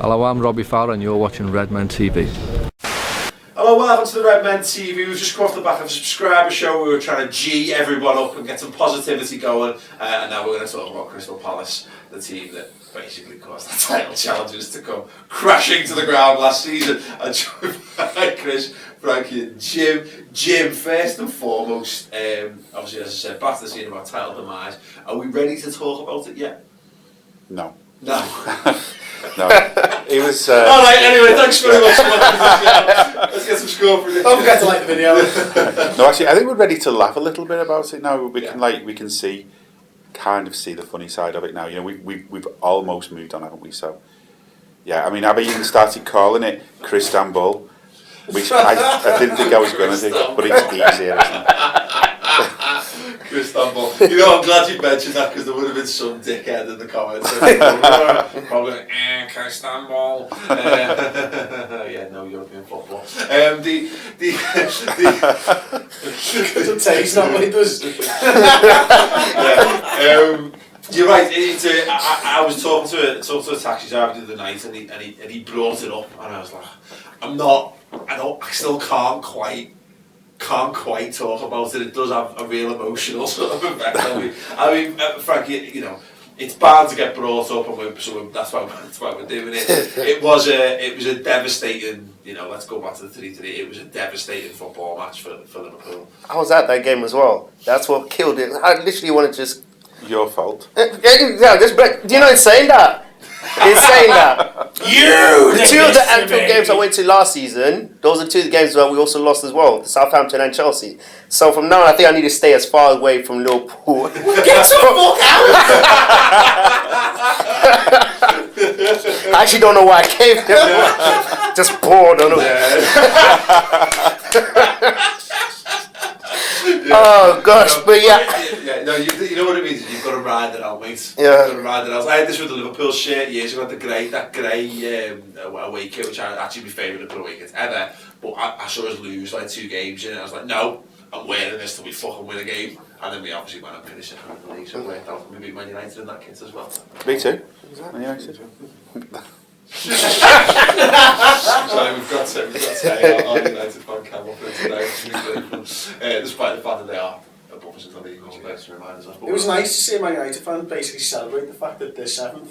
Hello, I'm Robbie Fowler and you're watching Redmen TV. Hello, welcome to the Redmen TV. We've just come off the back of a subscriber show. We were trying to G everyone up and get some positivity going, and now we're going to talk about Crystal Palace, the team that basically caused the title challenges to come crashing to the ground last season. I'm joined by Chris, Frankie and Jim. Jim, first and foremost, obviously as I said, back to the scene of our title demise. Are we ready to talk about it yet? No. No. No, it was. Alright, anyway, thanks very much for watching this video. Let's get some score for it. Don't forget to like the video. No, actually, I think we're ready to laugh a little bit about it now. We can see the funny side of it now. You know, we've almost moved on, haven't we? So, yeah, I mean, I've even started calling it Christanbul, which I didn't think I was going to do, but it's easier, isn't it? Christanbul. You know, I'm glad you mentioned that because there would have been some dickhead in the comments. Probably like, Christanbul. Yeah, no European football. Doesn't taste not what it does. You're right. I was talking to a taxi driver the other night, and he brought it up, and I was like, I still can't quite talk about it. It does have a real emotional sort of effect on me. I mean, Frankie, you know, it's bound to get brought up, and that's why we're doing it. It was a devastating, you know. Let's go back to the 3-3. It was a devastating football match for Liverpool. I was at that game as well. That's what killed it. I literally wanted to just. Your fault. Yeah, just break. Do you know it's saying that? It's saying that. The two of the Anfield games I went to last season, those are two of the games where we also lost as well, Southampton and Chelsea. So from now on, I think I need to stay as far away from Liverpool. Get the fuck out! I actually don't know why I came here. Just bored. I don't know. Oh gosh, but no, you know what it means. You've got to ride it out, mate. Yeah. You've got to ride it out. I had this with the Liverpool shirt years ago. That grey away kit, which I actually my favourite Liverpool away kit ever. But I saw us lose like 2 games in it. I was like, no, I'm wearing this till we fucking win a game. And then we obviously went and finished it in the league. So it worked out. We beat Man United in that kit as well. Me too. Man United. So we've got our United fan cam up today, despite the fact that they are above us in the league, which is to remind us of. It was nice to see a Man United fan basically celebrate the fact that they're 7th.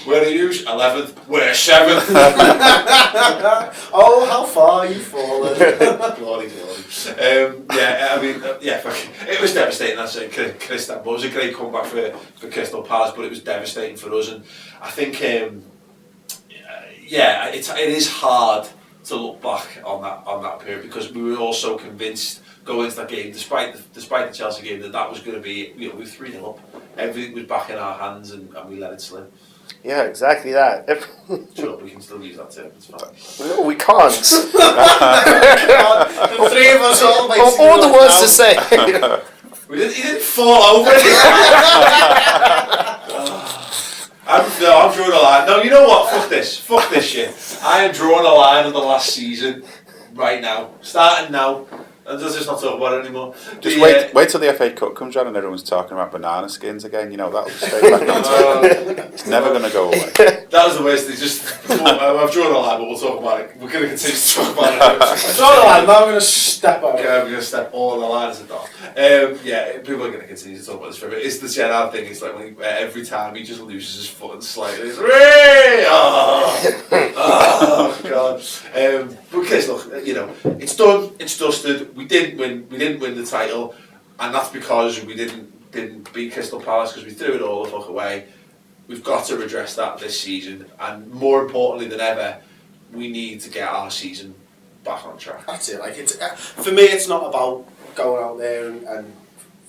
Where are you? 11th. We're 7th. Oh, how far you've fallen. Glory. Yeah, I mean, it was devastating. That's it. Christanbul. It was a great comeback for Crystal Palace, but it was devastating for us. And I think, it is hard to look back on that period because we were all so convinced going into that game, despite the Chelsea game, that was going to be, you know, we were 3-0 up. Everything was back in our hands, and we let it slip. yeah, exactly that. Sure, we can still use that term. It's fine. No, we can't. The 3 of us all basically. All the words to say. He didn't fall over it. I'm drawing a line. No, you know what? Fuck this shit. I am drawing a line on the last season right now. Starting now. And let's just not talk about it anymore. Just wait till the FA Cup comes around and everyone's talking about banana skins again. You know, that'll stay back on it. It's never going to go away. That was the worst thing. I've drawn a line, but we'll talk about it. We're going to continue to talk about it. I've drawn a line, now I'm going to step out. Yeah, we're going to step all the lines at off. People are going to continue to talk about this forever. It's the Gerrard thing. It's like when every time he just loses his foot slightly. It's oh God. Because look, you know, it's done. It's dusted. We didn't win the title, and that's because we didn't beat Crystal Palace because we threw it all the fuck away. We've got to redress that this season, and more importantly than ever, we need to get our season back on track. That's it. Like for me, it's not about going out there and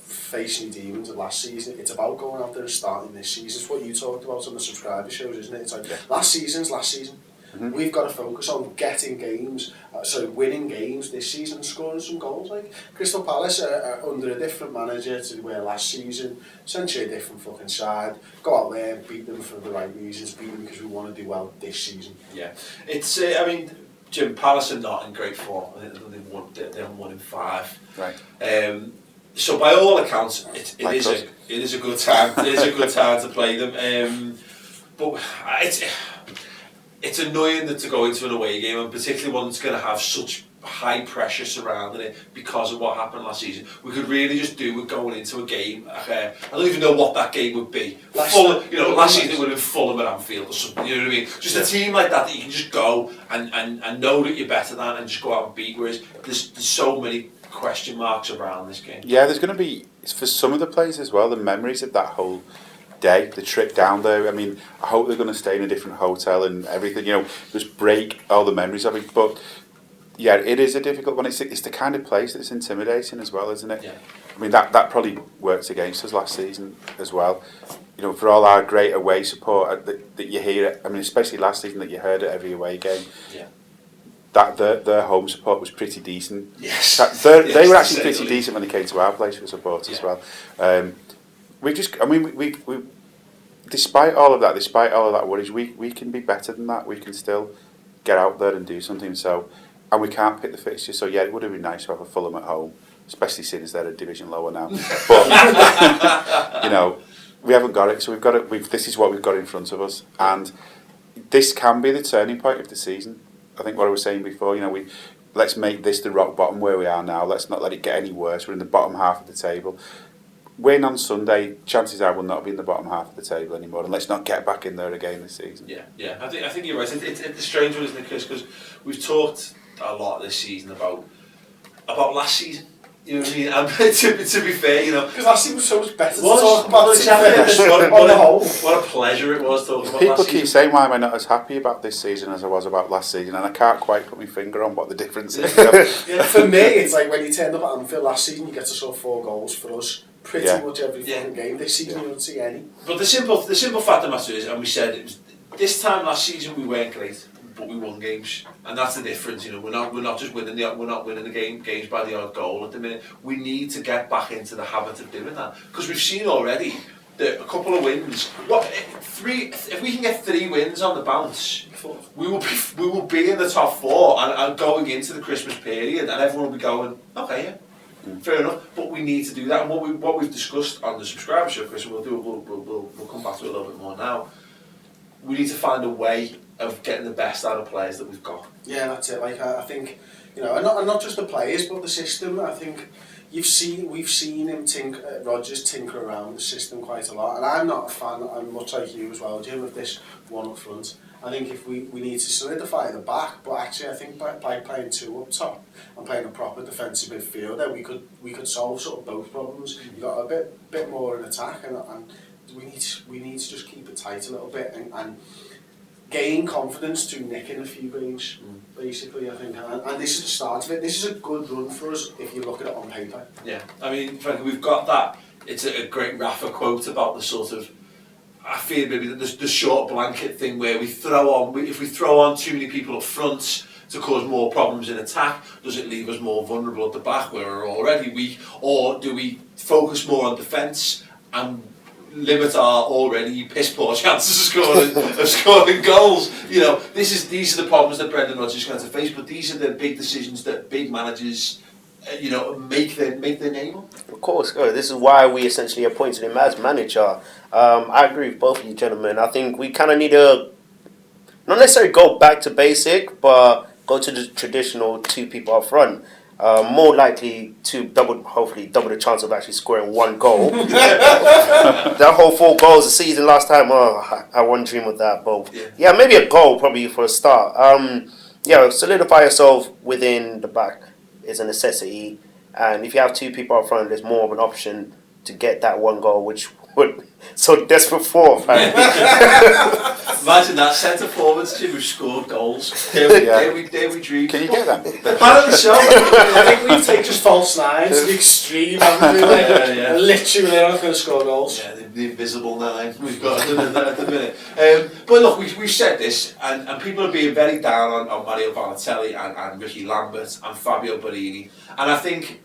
facing demons of last season. It's about going out there and starting this season. It's what you talked about on the subscriber shows, isn't it? It's like last season's last season. Mm-hmm. We've got to focus on winning games this season and scoring some goals. Like Crystal Palace are under a different manager to where last season, essentially a different fucking side. Go out there, beat them for the right reasons, beat them because we want to do well this season. Yeah, it's. I mean, Jim, Palace are not in great form. I think they've won in 5. Right. So by all accounts, it is a good time. It is a good time to play them. But it's annoying that to go into an away game, and particularly one that's going to have such high pressure surrounding it because of what happened last season. We could really just do with going into a game. I don't even know what that game would be. Last season it would have been Fulham at Anfield or something. You know what I mean? Just a team like that you can just go and know that you're better than and just go out and beat. Whereas there's so many question marks around this game. Yeah, there's going to be, for some of the players as well, the memories of that whole day, the trip down there. I mean, I hope they're going to stay in a different hotel and everything, just break all the memories of it. But yeah, it is a difficult one. It's the kind of place that's intimidating as well, isn't it? Yeah. I mean, that probably worked against us last season as well. For all our great away support that you hear, I mean, especially last season that you heard at every away game. Yeah. That their home support was pretty decent. Yes. They were actually pretty decent when they came to our place for support as well. We despite all of that worries, we can be better than that. We can still get out there and do something. So, and we can't pick the fixture. So yeah, it would have been nice to have a Fulham at home, especially seeing as they're a division lower now. But we haven't got it. So this is what we've got in front of us, and this can be the turning point of the season. I think what I was saying before, let's make this the rock bottom where we are now. Let's not let it get any worse. We're in the bottom half of the table. Win on Sunday, chances are we'll not be in the bottom half of the table anymore, and let's not get back in there again this season. Yeah. I think you're right. It's a strange one, isn't it, Chris? Because we've talked a lot this season about last season. You know what I mean? And to be fair, because last season was so much better to talk about. What a pleasure it was talking about People last keep season. saying, why am I not as happy about this season as I was about last season? And I can't quite put my finger on what the difference is. For me, it's like when you turned up at Anfield last season, you get to score 4 goals for us. Pretty much every fucking game. This season you don't see any. But the simple fact of the matter is, and we said it was this time last season we weren't great, but we won games, and that's the difference. We're not just winning the games by the odd goal at the minute. We need to get back into the habit of doing that, because we've seen already that a couple of wins. If we can get 3 wins on the bounce, we will be in the top 4 and going into the Christmas period, and everyone will be going, okay, yeah. Fair enough, but we need to do that. And what we've discussed on the subscriber show, Chris, and we'll come back to it a little bit more now. We need to find a way of getting the best out of players that we've got. Yeah, that's it. Like I think, and not just the players, but the system. I think we've seen him Rodgers tinker around the system quite a lot, and I'm not a fan. I'm much like you as well, Jim, of this one up front. I think if we need to solidify the back, but actually I think by playing 2 up top and playing a proper defensive midfielder, we could solve sort of both problems. You've got a bit more in attack, and we need to just keep it tight a little bit and gain confidence to nick in a few games. Basically, I think, and this is the start of it. This is a good run for us if you look at it on paper. Yeah, I mean, Frankie, we've got that. It's a great Rafa quote about the sort of. I feel maybe the short blanket thing where if we throw on too many people up front to cause more problems in attack, does it leave us more vulnerable at the back where we're already weak, or do we focus more on defence and limit our already piss poor chances of scoring goals? These are the problems that Brendan Rodgers is going to face, but these are the big decisions that big managers make their name on. Of course, this is why we essentially appointed him as manager. I agree with both of you gentlemen. I think we kind of need to not necessarily go back to basic, but go to the traditional 2 people up front. More likely to hopefully double the chance of actually scoring 1 goal. That whole 4 goals a season last time, I wouldn't dream of that. But yeah, maybe a goal probably for a start. Solidify yourself within the back is a necessity, and if you have 2 people up front, there's more of an option to get that 1 goal, which would so desperate for. Imagine that centre forwards team who scored goals. There we dream. Can you get them? Apparently so. I think we've taken just false 9 to the extreme, haven't we? Yeah. Literally, they're not going to score goals. Yeah, the invisible 9 we've got at the minute. But look, we've said this, and people are being very down on Mario Balotelli and Ricky Lambert and Fabio Borini, and I think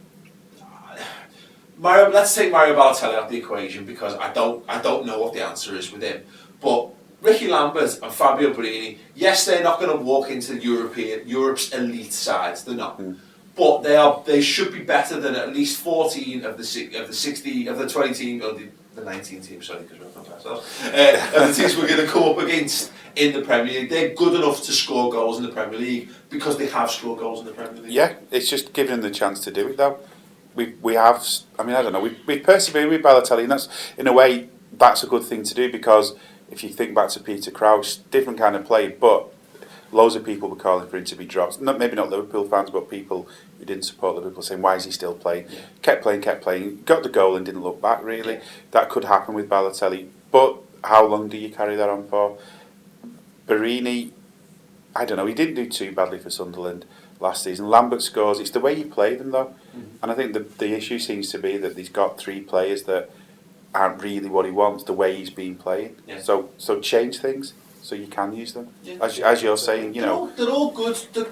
let's take Mario Balotelli out of the equation, because I don't know what the answer is with him. But Ricky Lambert and Fabio Borini, yes, they're not going to walk into Europe's elite sides. They're not. But they should be better than at least 14 of the 20 teams, or the the 19 team, sorry, because we're not ourselves, and the teams we're going to come up against in the Premier League, they're good enough to score goals in the Premier League because they have scored goals in the Premier League. Yeah, it's just giving them the chance to do it though. We have, I mean, I don't know, we persevered with Balotelli, and that's, in a way, that's a good thing to do, because if you think back to Peter Crouch, different kind of play, but loads of people were calling for him to be dropped. Maybe not Liverpool fans, but people who didn't support Liverpool saying, why is he still playing? Yeah. Kept playing, got the goal and didn't look back, really. Yeah. That could happen with Balotelli. But how long do you carry that on for? Barini, I don't know, he didn't do too badly for Sunderland last season. Lambert scores. It's the way you play them, though. And I think the issue seems to be that he's got 3 players that aren't really what he wants, the way he's been playing. Yeah. So change things so you can use them. Yeah. As you're saying, you know. They're all good. They're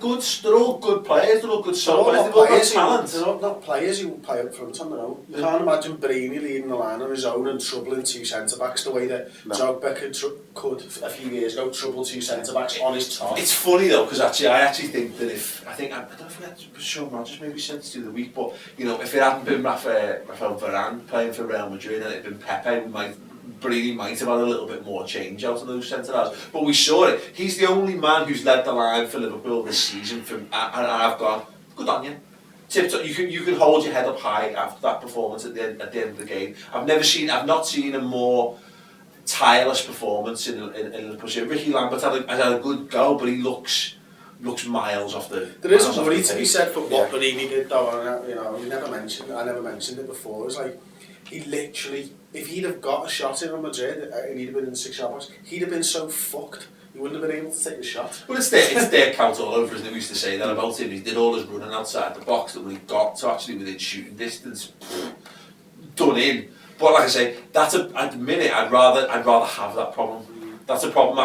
all good players. They're all good solid players. They've all got talent. They're not players who play up front on their own. You can't imagine Barini leading the line on his own and troubling 2 centre-backs the way that Drogba could a few years ago trouble 2 centre-backs on his top. It's funny though, because I actually think that I don't know if Sean Rodgers maybe said this the other week, but you know, if it hadn't been Rafael Varane playing for Real Madrid and it had been Pepe, Barini might have had a little bit more change out of those centre-halves. But we saw it. He's the only man who's led the line for Liverpool this season, and I've gone, good on you. You can hold your head up high after that performance at the end of the game. I've not seen a more tireless performance in Liverpool. Ricky Lambert has had a good go, but he looks miles off the. There is a worry to be said for what Barini did, though. And, you know, I never mentioned it before. It's like he literally, if he'd have got a shot in on Madrid and he'd have been in the 6-yard box, he'd have been so fucked. He wouldn't have been able to take the shot. Well, it's their count all over, isn't it? We used to say that about him. He did all his running outside the box that when he got to actually within shooting distance, done in. But like I say, at the minute, I'd rather have that problem. That's a problem.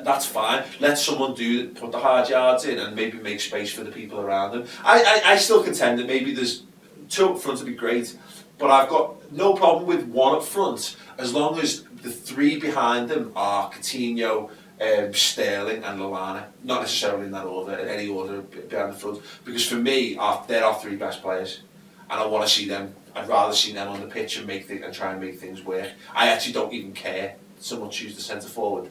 That's fine. Let someone put the hard yards in and maybe make space for the people around them. I still contend that maybe there's 2 up front would be great, but I've got no problem with 1 up front as long as the 3 behind them are Coutinho, Sterling and Lallana. Not necessarily in that order, in any order behind the front, because for me, they're our 3 best players, and I want to see them. I'd rather see them on the pitch and try and make things work. I actually don't even care so much who's the centre forward,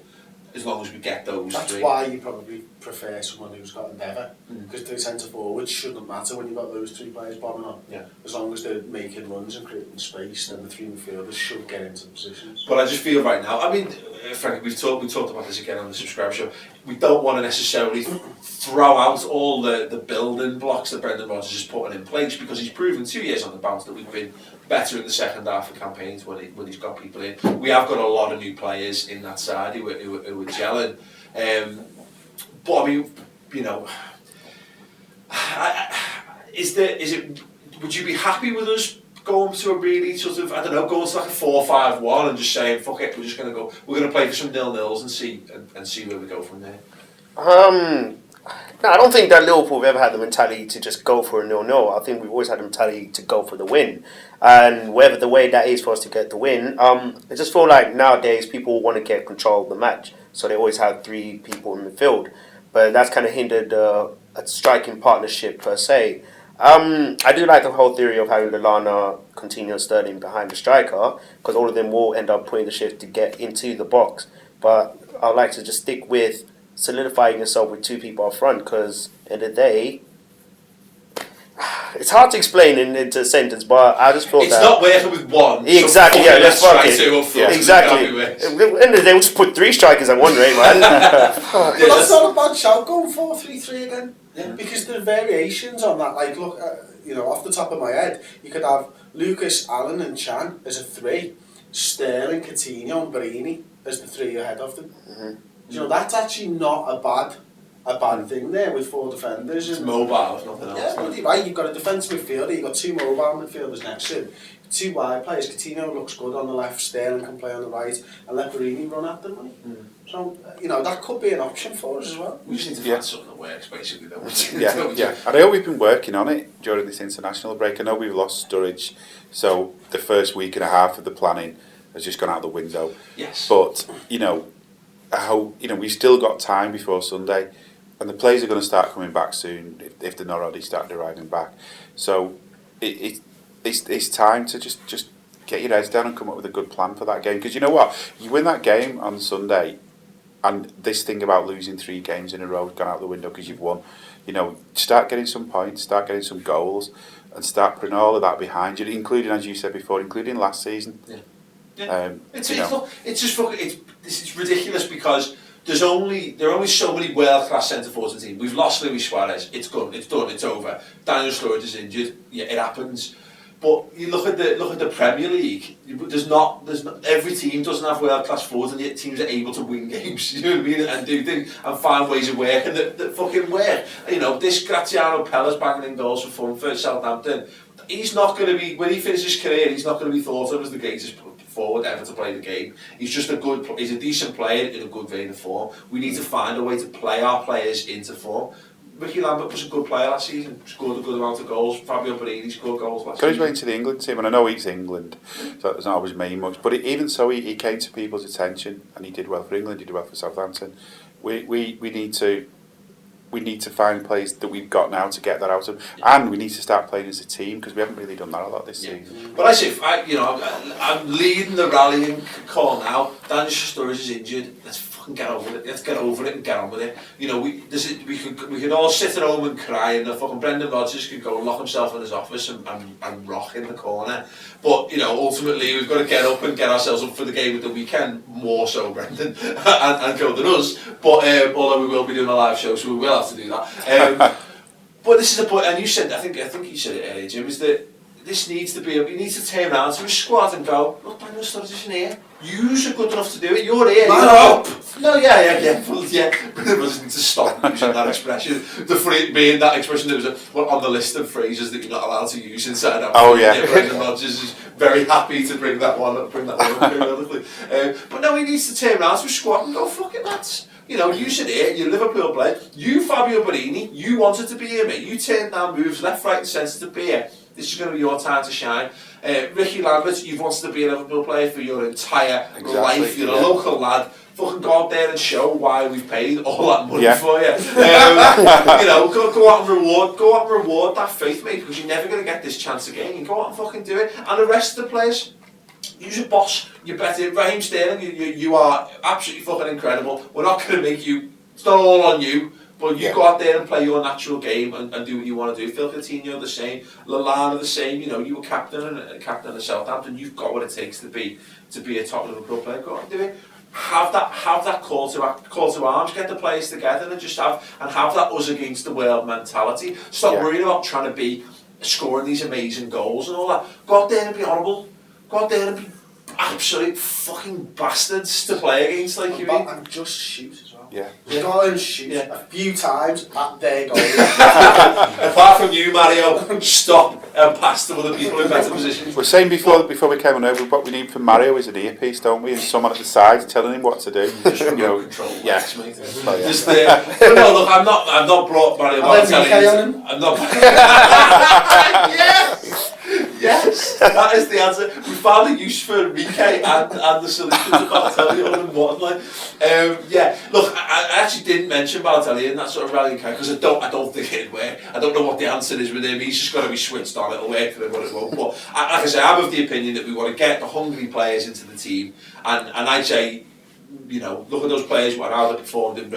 as long as we get those 3. That's why you probably prefer someone who's got endeavour, because the centre forward shouldn't matter when you've got those 3 players bombing on. Yeah. As long as they're making runs and creating space, then the 3 midfielders should get into positions. But I just feel right now, I mean, Frankie, we talked about this again on the subscriber show. We don't want to necessarily throw out all the building blocks that Brendan Rodgers is putting in place, because he's proven 2 years on the bounce that we've been better in the second half of campaigns when he's got people in. We have got a lot of new players in that side who are gelling. But I mean, you know, would you be happy with us going to a really sort of, I don't know, going to like a 4-5-1 and just saying, fuck it, we're going to play for some 0-0s and see where we go from there? No, I don't think that Liverpool have ever had the mentality to just go for a 0-0. I think we've always had the mentality to go for the win. And whatever the way that is for us to get the win, I just feel like nowadays people want to get control of the match. So they always have 3 people in the field. But that's kind of hindered a striking partnership per se. I do like the whole theory of having Lallana, Coutinho, Sterling behind the striker, because all of them will end up putting the shift to get into the box. But I'd like to just stick with solidifying yourself with 2 people up front, because at the end of the day, it's hard to explain into a sentence, but I just thought it's not working with 1. Exactly, so let's fuck it. 2 up front. Exactly. At the end of the day, we'll just put 3 strikers at one rate, man. But that's not a bad shout, going 4-3-3 again. Yeah. Because there are variations on that. Like, look, you know, off the top of my head, you could have Lucas, Allen and Chan as a 3, Sterling, Coutinho and Barini as the 3 ahead of them. You know, that's actually not a bad thing there with 4 defenders. It's mobile, if nothing else. Yeah, but you're right. You've got a defensive midfielder, you've got 2 mobile midfielders next to him. 2 wide players. Coutinho looks good on the left, Sterling can play on the right, and let Barini run at them. So, you know, that could be an option for us as well. We just need to find something that works, basically, don't we? Yeah. And I know we've been working on it during this international break. I know we've lost Sturridge, so the first week and a half of the planning has just gone out the window. Yes. But, you know, we've still got time before Sunday, and the players are going to start coming back soon if they're not already started arriving back. So it's time to just get your heads down and come up with a good plan for that game. Because you know what? You win that game on Sunday, and this thing about losing 3 games in a row has gone out the window because you've won. You know, start getting some points, start getting some goals, and start putting all of that behind you, including, as you said before, including last season. It's ridiculous because there are only so many world-class centre-forwards in the team. We've lost Luis Suarez. It's gone. It's done. It's over. Daniel Sturridge is injured. Yeah, it happens. But you look at the Premier League. There's not every team doesn't have world-class forwards, and yet teams are able to win games. You know what I mean? And do things and find ways of working that fucking work. You know, this Graziano Pella's banging in goals for Southampton. He's not going to be, when he finishes his career, he's not going to be thought of as the greatest forward ever to play the game. He's just he's a decent player in a good vein of form. We need to find a way to play our players into form. Ricky Lambert was a good player last season, scored a good amount of goals. Fabio Borini scored goals last season. He's went to the England team, and I know he's England, so it's not always mean much. But even so, he came to people's attention, and he did well for England. He did well for Southampton. We need to find players that we've got now to get that out of, and we need to start playing as a team because we haven't really done that a lot this season. But I say, I'm leading the rallying call now. Daniel Sturridge is injured. Let's fucking get over it. Let's get over it and get on with it. You know, we could all sit at home and cry, and the fucking Brendan Rodgers could go and lock himself in his office and rock in the corner. But you know, ultimately we've got to get up and get ourselves up for the game of the weekend, more so Brendan, and go than us. But although we will be doing a live show, so we will have to do that. But this is a point, and you said, I think you said it earlier, Jim, is that this needs to be, you need to turn around to his squad and go, look, Daniel Sturridge isn't here. Yous are good enough to do it. You're here. Man up! No, yeah. Well, yeah. But it was to stop using that expression. Being that expression that was on the list of phrases that you're not allowed to use inside out. Oh yeah. Brendan Rodgers is very happy to bring that one up periodically. But no, he needs to turn around to his squad and go, fuck it, lads. You know, you sit here, you're Liverpool player. You, Fabio Borini, you wanted to be here, mate. You turned down moves left, right, and centre to be here. This is going to be your time to shine. Ricky Lambert, you've wanted to be a Liverpool player for your entire life. You're a local lad. Fucking go out there and show why we've paid all that money for you. You know, go out and reward that faith, mate, because you're never going to get this chance again. You go out and fucking do it. And the rest of the players, you're a boss. You're better. Raheem Sterling, you are absolutely fucking incredible. We're not going to make you. It's not all on you. But you go out there and play your natural game and do what you want to do. Phil Coutinho the same, Lallana the same. You know, you were captain of Southampton. You've got what it takes to be a top Liverpool player. Go out and do it. Have that call to arms. Get the players together and just have that us against the world mentality. Stop worrying about trying to be scoring these amazing goals and all that. Go out there and be horrible. Go out there and be absolute fucking bastards to play against, like you mean. And just shoot as well. Yeah. Go and shoot a few times at their goal. Apart from you, Mario, stop and pass to other people in better positions. We're saying before we came on over, what we need from Mario is an earpiece, don't we? And someone at the side telling him what to do. You know, control. Yes, mate. Oh, yeah. Just but no, look, I've not brought Mario Balotelli. I'm not. Yes, that is the answer. We found a use for Enrique and the solution to Balotelli all in one. Like, look, I actually didn't mention Balotelli in that sort of rallying cry because I don't think it'd work. I don't know what the answer is with him. He's just got to be switched on. It'll work for him, but it won't. But like I say, I'm of the opinion that we want to get the hungry players into the team, and I'd say, you know, look at those players, how they performed in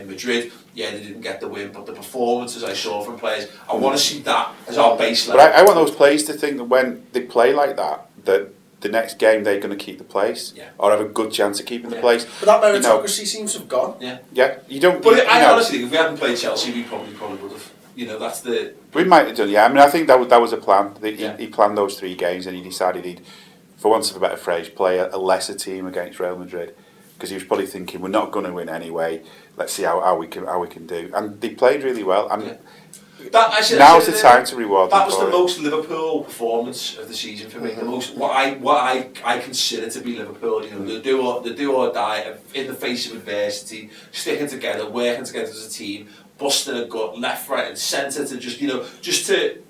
Madrid. Yeah, they didn't get the win, but the performances I saw from players, I want to see that as our base level. But I want those players to think that when they play like that the next game they're going to keep the place, or have a good chance of keeping the place. But that meritocracy seems to have gone. Yeah, you don't. But I honestly think if we hadn't played Chelsea, we probably would have. You know, that's the. We might have done. Yeah, I mean, I think that was a plan. He planned those 3 games, and he decided he'd, for want of a better phrase, play a lesser team against Real Madrid. Because he was probably thinking, we're not going to win anyway. Let's see how we can do. And they played really well. And now's the time to reward them. That was the most Liverpool performance of the season for me. The most what I consider to be Liverpool. You know, the do or die in the face of adversity, sticking together, working together as a team, busting a gut left, right, and centre to just to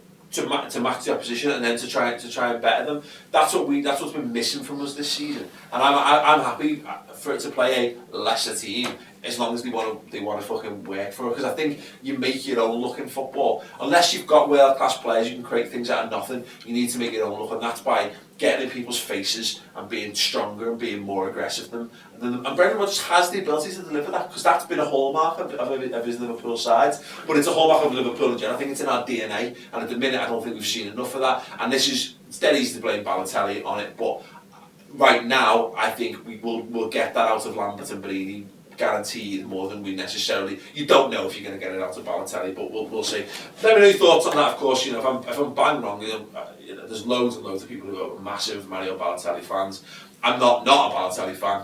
match the opposition and then to try and better them. That's what's been missing from us this season. And I'm happy for it to play a lesser team as long as they want to fucking work for it. Because I think you make your own look in football. Unless you've got world class players, you can create things out of nothing. You need to make your own look, and that's by getting in people's faces and being stronger and being more aggressive than them. And Brendan Rodgers has the ability to deliver that, because that's been a hallmark of his Liverpool side. But it's a hallmark of Liverpool in general. I think it's in our DNA, and at the minute I don't think we've seen enough of that. And it's dead easy to blame Balotelli on it, but right now I think we'll get that out of Lambert and Brady, guaranteed, more than we necessarily. You don't know if you're going to get it out of Balotelli, but we'll see. Let me know your thoughts on that. Of course, if I'm bang wrong, there's loads and loads of people who are massive Mario Balotelli fans. I'm not a Balotelli fan.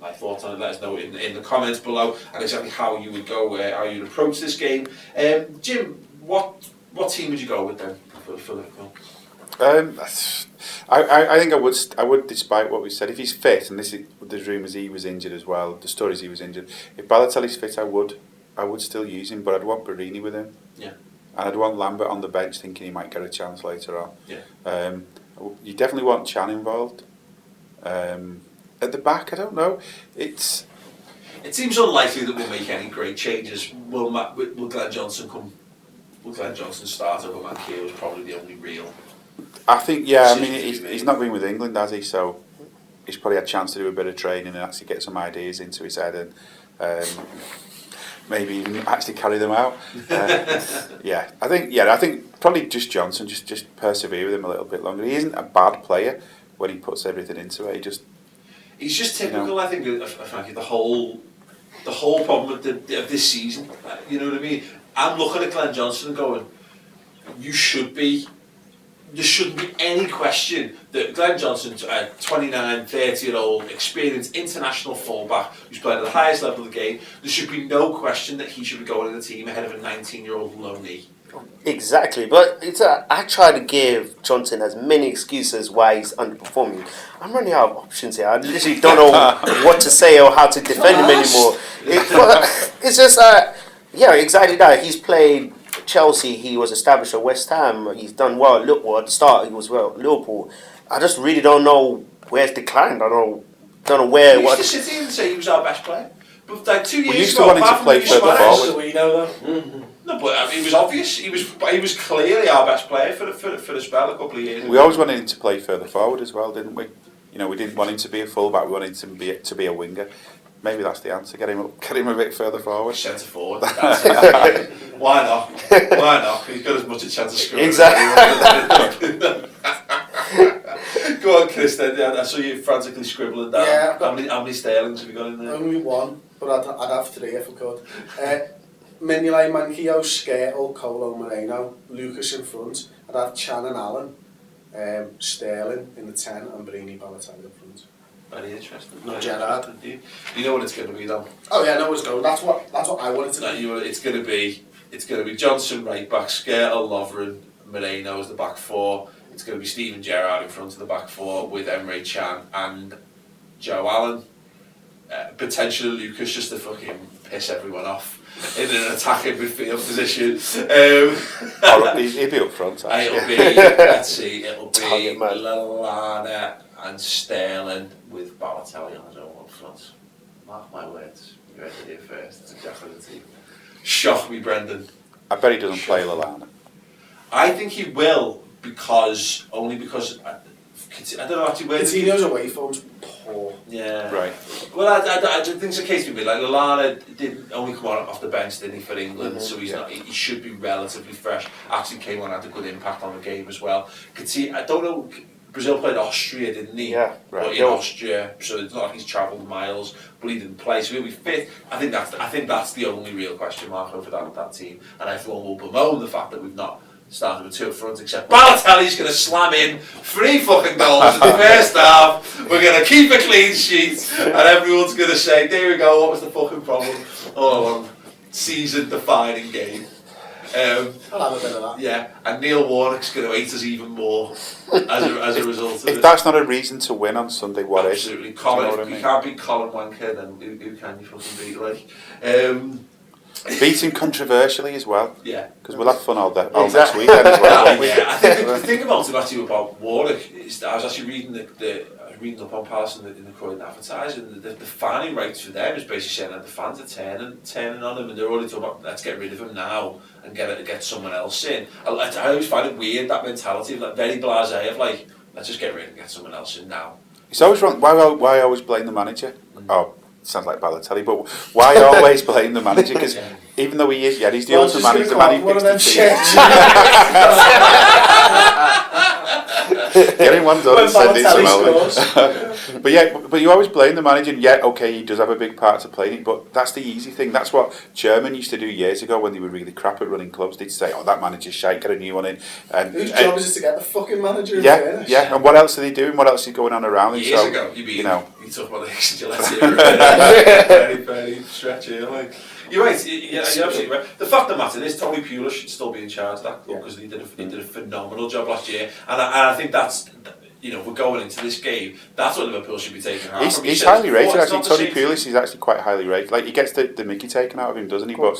My thoughts on it, let us know in the comments below, and exactly how you would go, how you'd approach this game. Jim, what team would you go with then for Liverpool? I think I would, despite what we said. If he's fit, and there's rumours he was injured as well, the stories he was injured. If Balotelli's fit, I would still use him, but I'd want Barini with him. Yeah. And I'd want Lambert on the bench, thinking he might get a chance later on. Yeah. You definitely want Chan involved. At the back, I don't know. It seems unlikely that we'll make any great changes. Will Glenn Johnson come? Will Glenn Johnson start over Mankier? Was probably the only real. I think, yeah. I mean, he's not been with England, has he? So he's probably had a chance to do a bit of training and actually get some ideas into his head, and maybe even actually carry them out. I think probably just Johnson. Just persevere with him a little bit longer. He isn't a bad player when he puts everything into it. He's just typical, I think, of Frankie. The whole problem of this season. You know what I mean? I'm looking at Glenn Johnson and going, there shouldn't be any question that Glenn Johnson, a 29, 30-year-old, experienced international fullback who's played at the highest level of the game, there should be no question that he should be going in the team ahead of a 19-year-old low knee. Exactly, but I try to give Johnson as many excuses why he's underperforming. I'm running out of options here. I literally don't know what to say or how to defend him anymore. It's just, exactly that. He's played Chelsea, he was established at West Ham, he's done well at the start, he was well at Liverpool. I just really don't know where it's declined. I don't know where. We used to sit here and say he was our best player, but like 2 years ago, we used to want him to play further forward. No, but it was obvious. He was clearly our best player for the spell a couple of years ago. We always wanted him to play further forward as well, didn't we? We didn't want him to be a fullback. We wanted him to be a winger. Maybe that's the answer. Get him a bit further forward. Centre forward. Why not? Why not? He's got as much a chance of scoring. Exactly. Go on, Chris. Then I saw you frantically scribbling down. Yeah. How many Sterlings have you got in there? Only one, but I'd have three if I could. Mignolet, Manquillo, Skrtel, Colo, Moreno, Lucas in front. I'd have Chan and Allen, Sterling in the 10, and Barini, Balotelli up front. Very interesting. No Gerrard. You know what it's going to be though. Oh yeah, no, it's going. That's what I wanted to do. It's going to be Johnson right back, Skrtel, Lovren, Moreno as the back four. It's going to be Steven Gerrard in front of the back four with Emre Can and Joe Allen. Potentially Lucas just to fucking piss everyone off in an attacking midfield position. He'll be up front. It'll be Lallana and Sterling with Balotelli on his own up front. Mark my words. You heard it here first. It's exactly the team. Shock me, Brendan. I bet he doesn't play Lallana. I think he will because I don't know actually where. Coutinho's away form's poor. Yeah. Right. Well, I think it's a case with me. Like Lallana did only come on off the bench, didn't he, for England? So he's not. He should be relatively fresh. Actually, came on, had a good impact on the game as well. Coutinho, I don't know. Brazil played Austria, didn't he? Yeah, right. But in Austria, so it's not like he's travelled miles, but he didn't play, so he'll be fit. I think that's the only real question mark over that team, and everyone will bemoan the fact that we've not started with two up front, except Balotelli's going to slam in 3 fucking goals in the first half. We're going to keep a clean sheet, and everyone's going to say, "There we go. What was the fucking problem?" Oh, season-defining game. I'll have a bit of that. Yeah, and Neil Warnock's going to hate us even more as a result of it. If that's not a reason to win on Sunday, what is? Absolutely. Colin, if you can't beat Colin Wanker, then who can you fucking beat, like? Beat him controversially as well. Yeah. Because we'll have fun all next weekend as well. Won't we? Yeah, I think the thing about Warnock is that I was actually reading up on Palace in the Croydon Advertiser, and the fanning rights for them is basically saying that the fans are turning on him, and they're already talking about let's get rid of him now and get someone else in. I always find it weird, that mentality of like very blasé of like let's just get rid and get someone else in now. It's always wrong. Why always blame the manager? Oh, sounds like Balotelli, but why always blame the manager? Because even though he is, he's the ultimate man. He's the man who picks the team. Getting one done and sending some over. But you always blame the manager. And okay, he does have a big part to play in it, but that's the easy thing. That's what German used to do years ago when they were really crap at running clubs. They'd say, "Oh, that manager's shite. Get a new one in." And whose job is it to get the fucking manager? In fairness? And what else are they doing? What else is going on around them? Years ago, you talk about the Gillette here, very stretch here, like. You're right. You're absolutely right. The fact of the matter is, Tony Pulis should still be in charge of that club because he did a phenomenal job last year, and I think that's. We're going into this game. That's what Liverpool should be taking out. He's highly rated. Actually, Tony Pulis is actually quite highly rated. Like he gets the Mickey taken out of him, doesn't he? But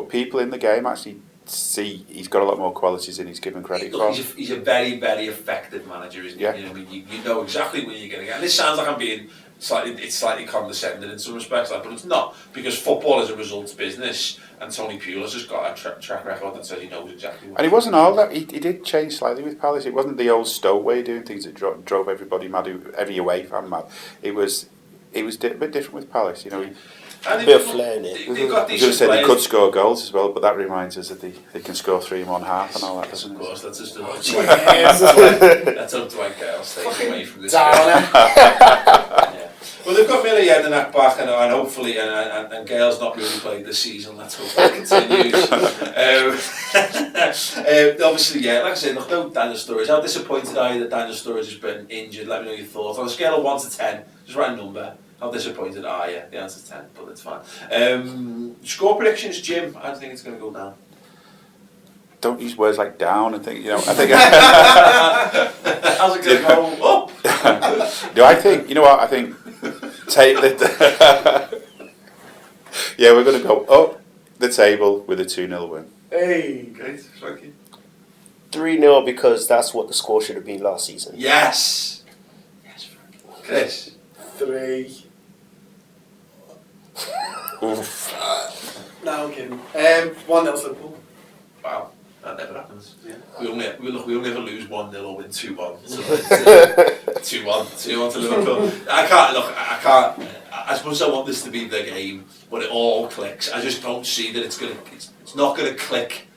people in the game actually see he's got a lot more qualities than he's given credit for. He's a very, very effective manager, isn't he? Yeah. You know exactly what you're going to get. And this sounds like I'm being slightly condescending in some respects, but it's not, because football is a results business, and Tony Pulis has got a track record that says he knows exactly what. And he wasn't all that. He did change slightly with Palace. It wasn't the old Stoke way of doing things that drove everybody mad, every away fan mad. It was a bit different with Palace. And a bit of flair in it. They've got I was decent going to say they players. could score goals as well, but that reminds us that they can score 3 in 1 half and all that, doesn't Of it? course, that's just that's up to Dwight Gale staying away from this. Well, they've got Millie Jedinak back, and hopefully, and Gale's not really played this season. Let's hope that continues. Obviously, like I said, look, no Daniel Sturridge. How disappointed are you that Daniel Sturridge has been injured? Let me know your thoughts. On a scale of 1 to 10, just write a number. How disappointed are you? The answer's 10, but it's fine. Score predictions, Jim. I think it's going to go down. Don't use words like down and think, I think... How's it going to go up? No, I think, I think... we're going to go up the table with a 2-0 win. Hey, Great, Frankie. 3-0 because that's what the score should have been last season. Yes, Frankie. Chris. 3. No, I'm kidding. 1-0 Liverpool. Wow, that never happens. Yeah. We only ever lose 1-0 or win 2-1. So 2-1 to Liverpool. I suppose I want this to be the game when it all clicks. I just don't see that it's not gonna click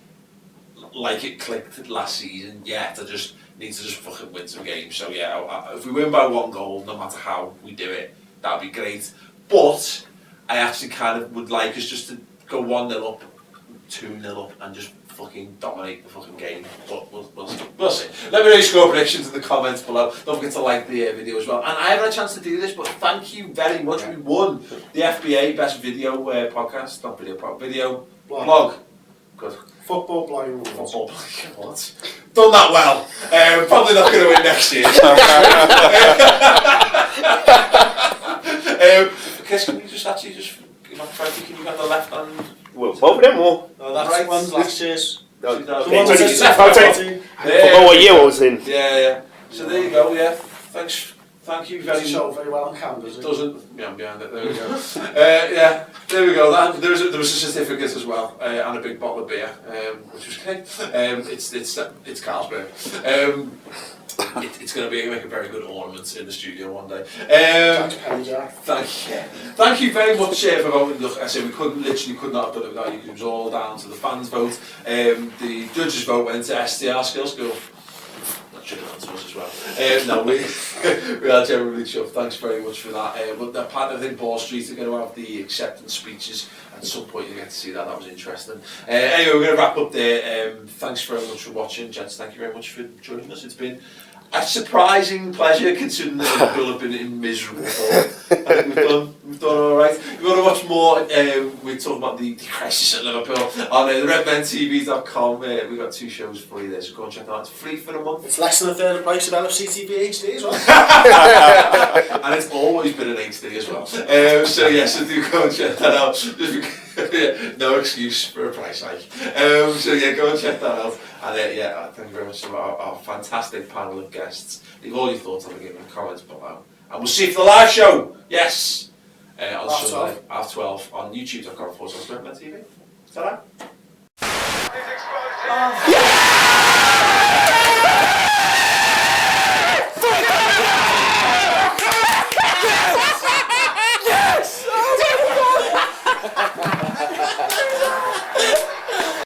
like it clicked last season yet. I just need to fucking win some games. So if we win by 1 goal, no matter how we do it, that'd be great. But I actually kind of would like us just to go 1-0 up, 2-0 up, and just fucking dominate the fucking game. But we'll see. Let me know your score predictions in the comments below. Don't forget to like the video as well. And I haven't had a chance to do this, but thank you very much. We won the FBA Best Video Podcast, not video, video blog. Good. Football blind. Football blog. What? Done that well. Probably not going to win next year. Chris, can you just Frankie, can you have the left hand? Well, both of them or? No, that's right. One's last year's. The one Okay, that says 2014. Forgot what year I was in. Yeah. So there you go. Yeah. Thank you very much. Show very well on camera, does it? Doesn't. Yeah, I'm behind it. There we go. There we go. There was a certificate as well, and a big bottle of beer, which was great. It's Carlsberg. It's going to make a very good ornament in the studio one day. Thank you very much for voting. Look, I said we could not have done it without you, because it was all down to the fans' vote. The judges' vote went to STR Skills School. That should have gone to us as well. No, we are generally chuffed. Thanks very much for that. But I think Ball Street are going to have the acceptance speeches. At some point you get to see that. That was interesting. Anyway, we're going to wrap up there. Thanks very much for watching, gents. Thank you very much for joining us. It's been a surprising pleasure, considering that Liverpool have been in miserable form. I think we've done all right. If you want to watch more, we're talking about the crisis at Liverpool on redmentv.com. We've got 2 shows for you there, so go and check that out. It's free for a month. It's less than a third of the price of LFC TV HD as well. And it's always been an HD as well. So do go and check that out. No excuse for a price hike. Go and check that out. And thank you very much to our fantastic panel of guests. Leave all your thoughts on the game in the comments below. And we'll see you for the live show. Yes. On Sunday, 12 on youtube.com/RedmenTV. Ta-da. Yeah!